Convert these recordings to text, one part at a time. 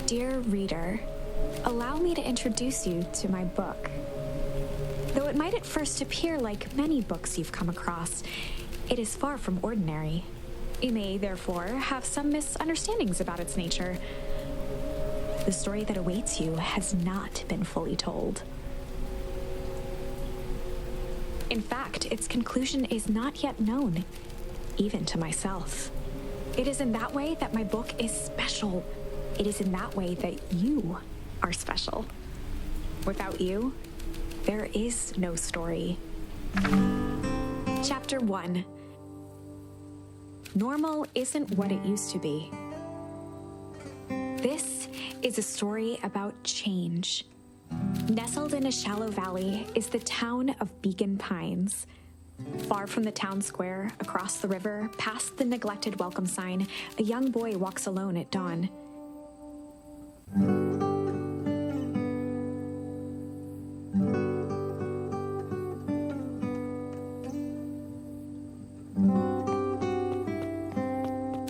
Dear reader, allow me to introduce you to my book. Though it might at first appear like many books you've come across, it is far from ordinary. You may, therefore, have some misunderstandings about its nature. The story that awaits you has not been fully told. In fact, its conclusion is not yet known, even to myself. It is in that way that my book is special. It is in that way that you are special. Without you, there is no story. Chapter 1. Normal isn't what it used to be. This is a story about change. Nestled in a shallow valley is the town of Beacon Pines. Far from the town square, across the river, past the neglected welcome sign, a young boy walks alone at dawn.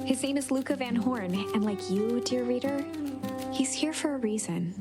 His name is Luka Van Horn, and like you, dear reader, he's here for a reason.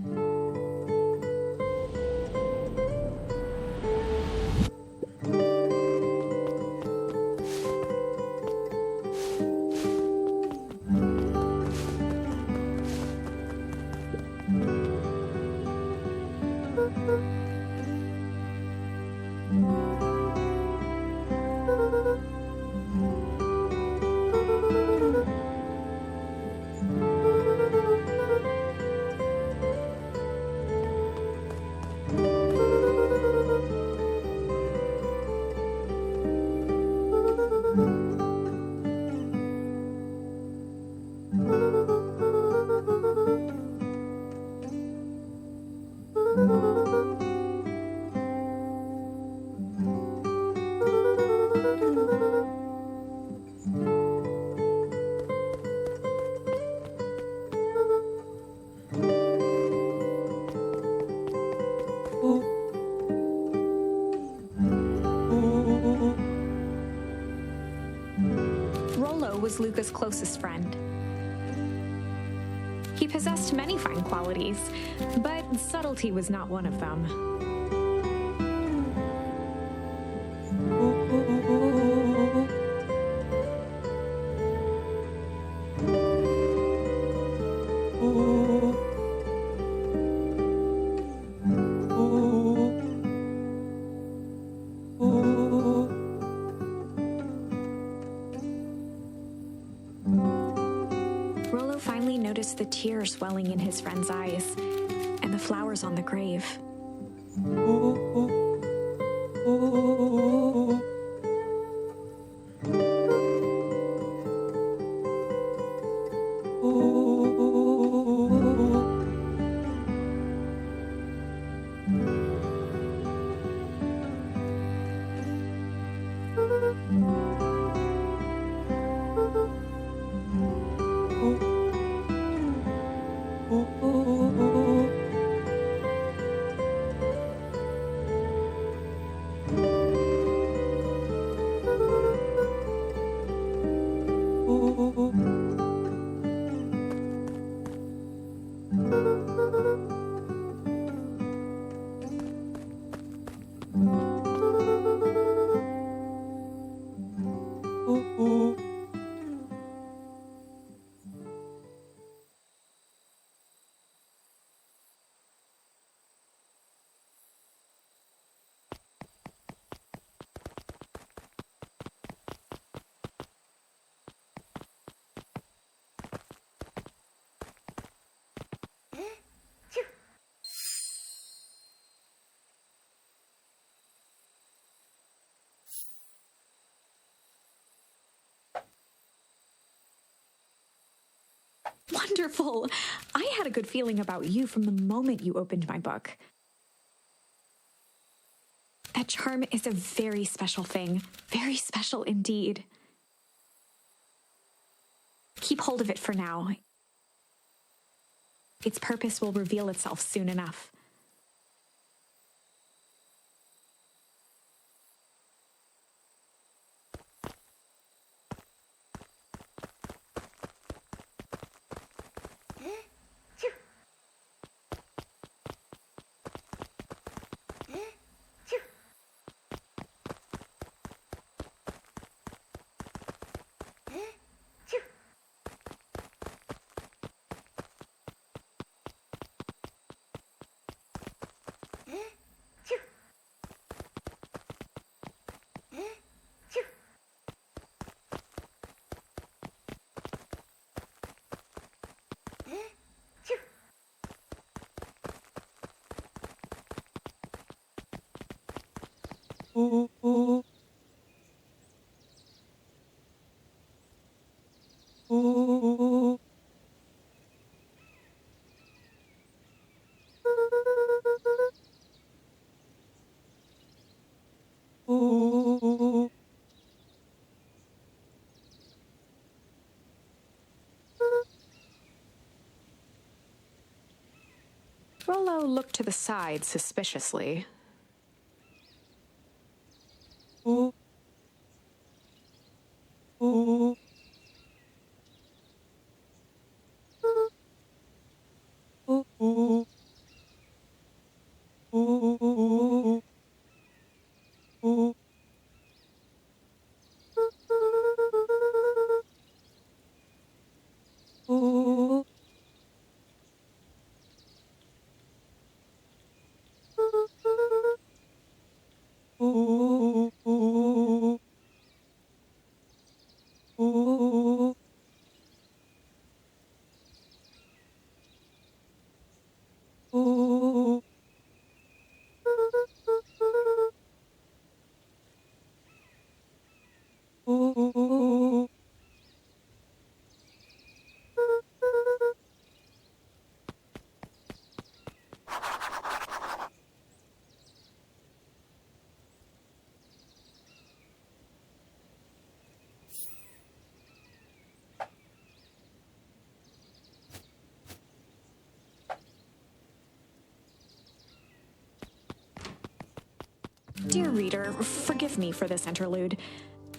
Was Luka's closest friend. He possessed many fine qualities, but subtlety was not one of them. The tears welling in his friend's eyes, and the flowers on the grave. Wonderful! I had a good feeling about you from the moment you opened my book. That charm is a very special thing. Very special indeed. Keep hold of it for now. Its purpose will reveal itself soon enough. Rollo looked to the side suspiciously. Dear reader, forgive me for this interlude.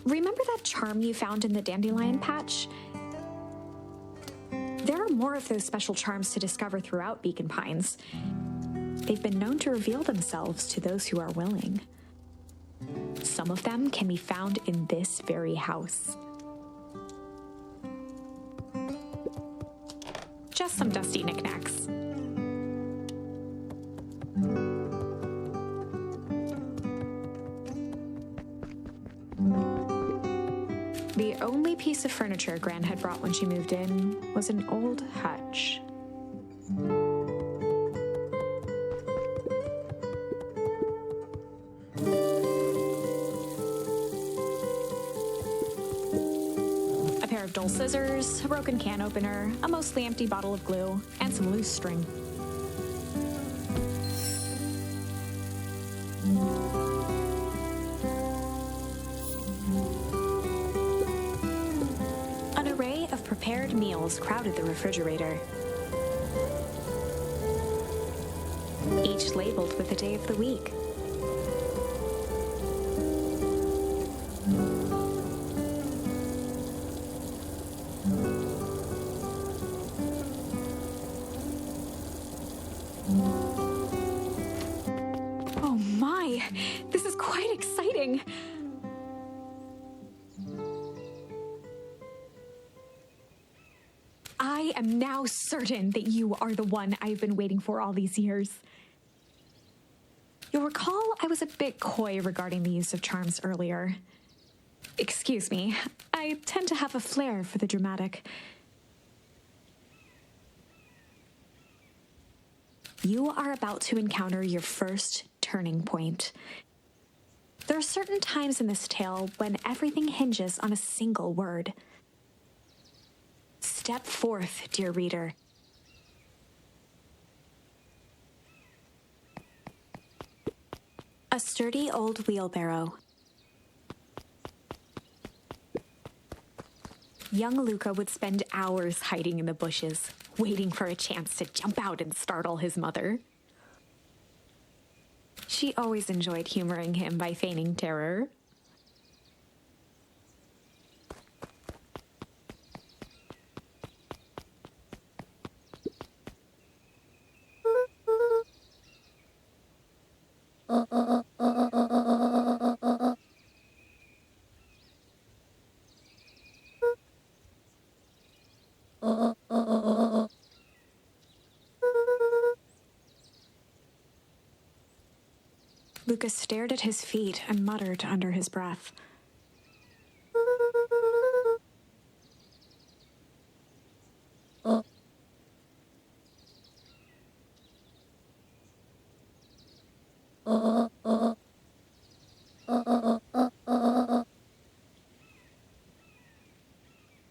Remember that charm you found in the dandelion patch? There are more of those special charms to discover throughout Beacon Pines. They've been known to reveal themselves to those who are willing. Some of them can be found in this very house. Just some dusty knickknacks. The only piece of furniture Gran had brought when she moved in was an old hutch. A pair of dull scissors, a broken can opener, a mostly empty bottle of glue, and some loose string. Prepared meals crowded the refrigerator, each labeled with the day of the week. Oh my, this is quite exciting. I am now certain that you are the one I've been waiting for all these years. You'll recall I was a bit coy regarding the use of charms earlier. Excuse me, I tend to have a flair for the dramatic. You are about to encounter your first turning point. There are certain times in this tale when everything hinges on a single word. Step forth, dear reader. A sturdy old wheelbarrow. Young Luka would spend hours hiding in the bushes, waiting for a chance to jump out and startle his mother. She always enjoyed humoring him by feigning terror. Luka stared at his feet and muttered under his breath.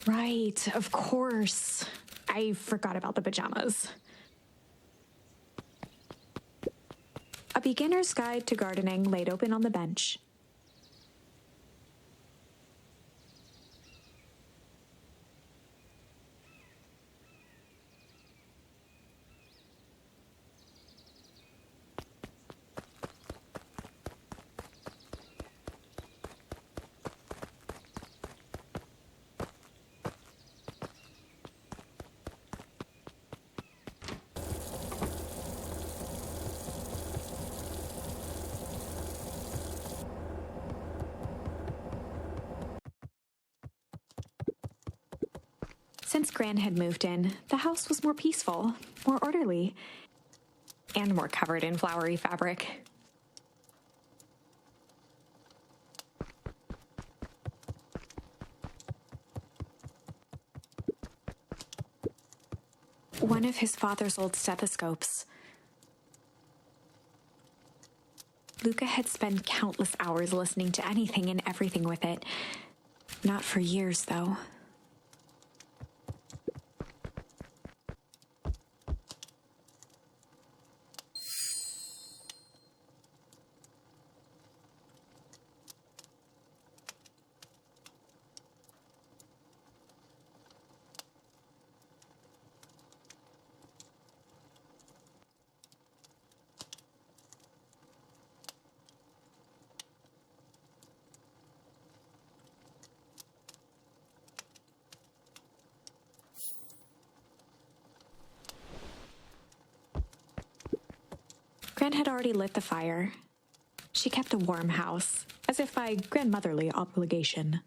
Right, of course. I forgot about the pajamas. A beginner's guide to gardening laid open on the bench. Since Gran had moved in, the house was more peaceful, more orderly, and more covered in flowery fabric. One of his father's old stethoscopes. Luka had spent countless hours listening to anything and everything with it. Not for years, though. Gran had already lit the fire. She kept a warm house, as if by grandmotherly obligation.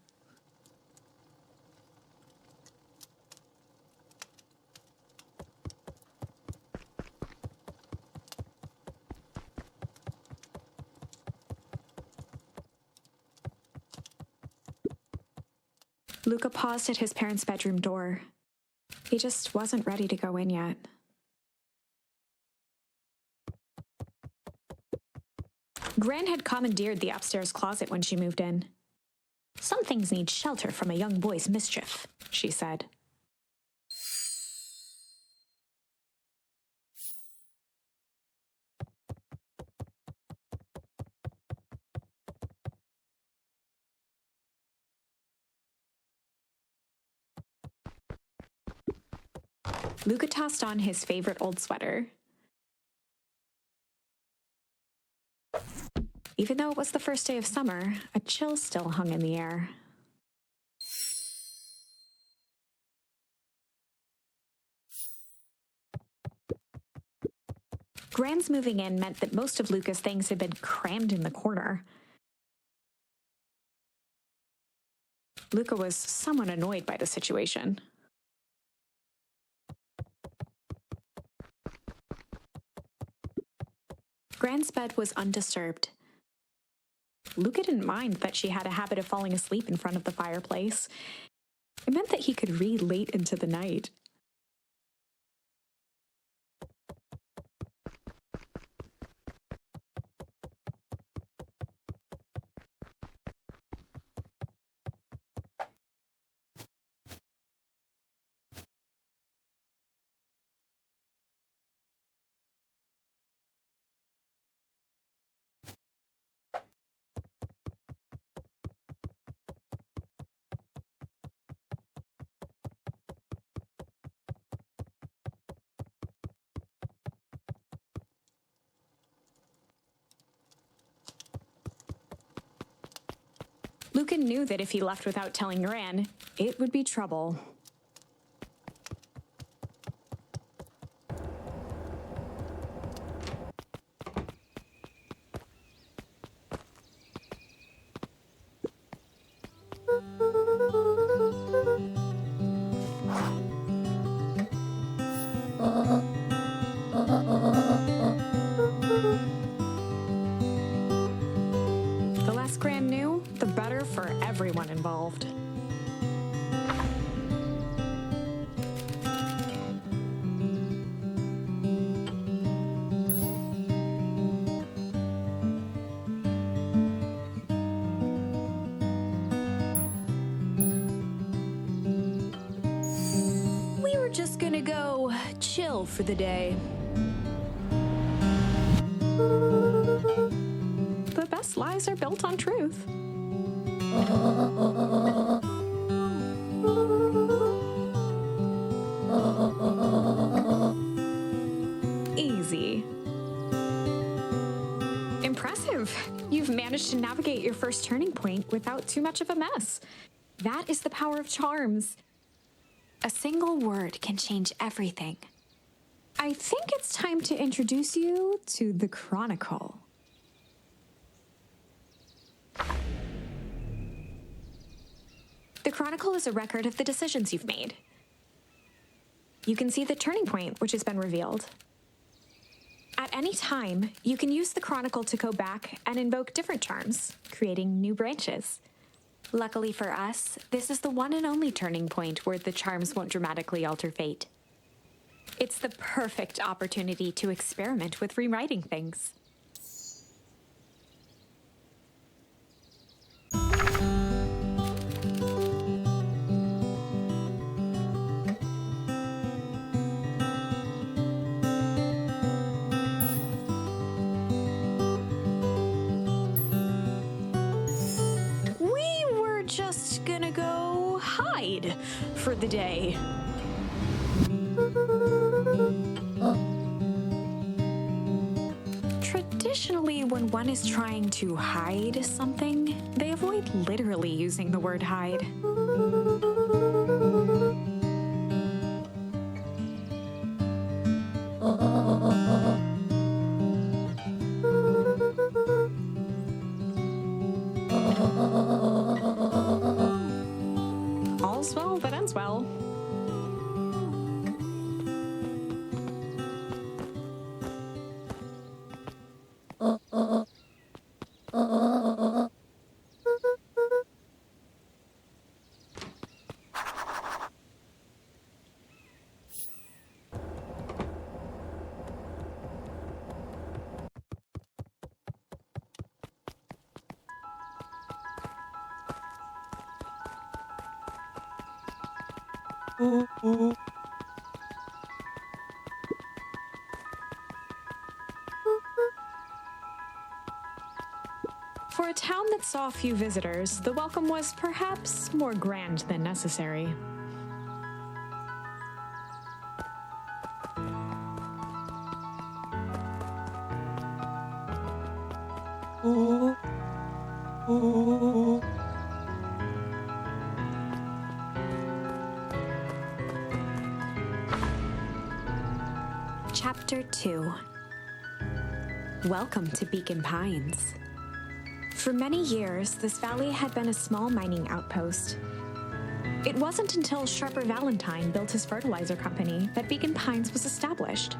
Luka paused at his parents' bedroom door. He just wasn't ready to go in yet. Gran had commandeered the upstairs closet when she moved in. "Some things need shelter from a young boy's mischief," she said. Luka tossed on his favorite old sweater. Even though it was the first day of summer, a chill still hung in the air. Gran's moving in meant that most of Luka's things had been crammed in the corner. Luka was somewhat annoyed by the situation. Gran's bed was undisturbed. Luka didn't mind that she had a habit of falling asleep in front of the fireplace. It meant that he could read late into the night. Luka knew that if he left without telling Gran, it would be trouble. The less Gran knew, the better for everyone involved. chill for the day. The best lies are built on truth. Easy. Impressive. You've managed to navigate your first turning point without too much of a mess. That is the power of charms. A single word can change everything. I think it's time to introduce you to the Chronicle. The Chronicle is a record of the decisions you've made. You can see the turning point which has been revealed. At any time, you can use the Chronicle to go back and invoke different charms, creating new branches. Luckily for us, this is the one and only turning point where the charms won't dramatically alter fate. It's the perfect opportunity to experiment with rewriting things. Just gonna go hide for the day. Traditionally, when one is trying to hide something, they avoid literally using the word hide. All's well that ends well. For a town that saw a few visitors, the welcome was perhaps more grand than necessary. Chapter 2. Welcome to Beacon Pines. For many years, this valley had been a small mining outpost. It wasn't until Sharper Valentine built his fertilizer company that Beacon Pines was established.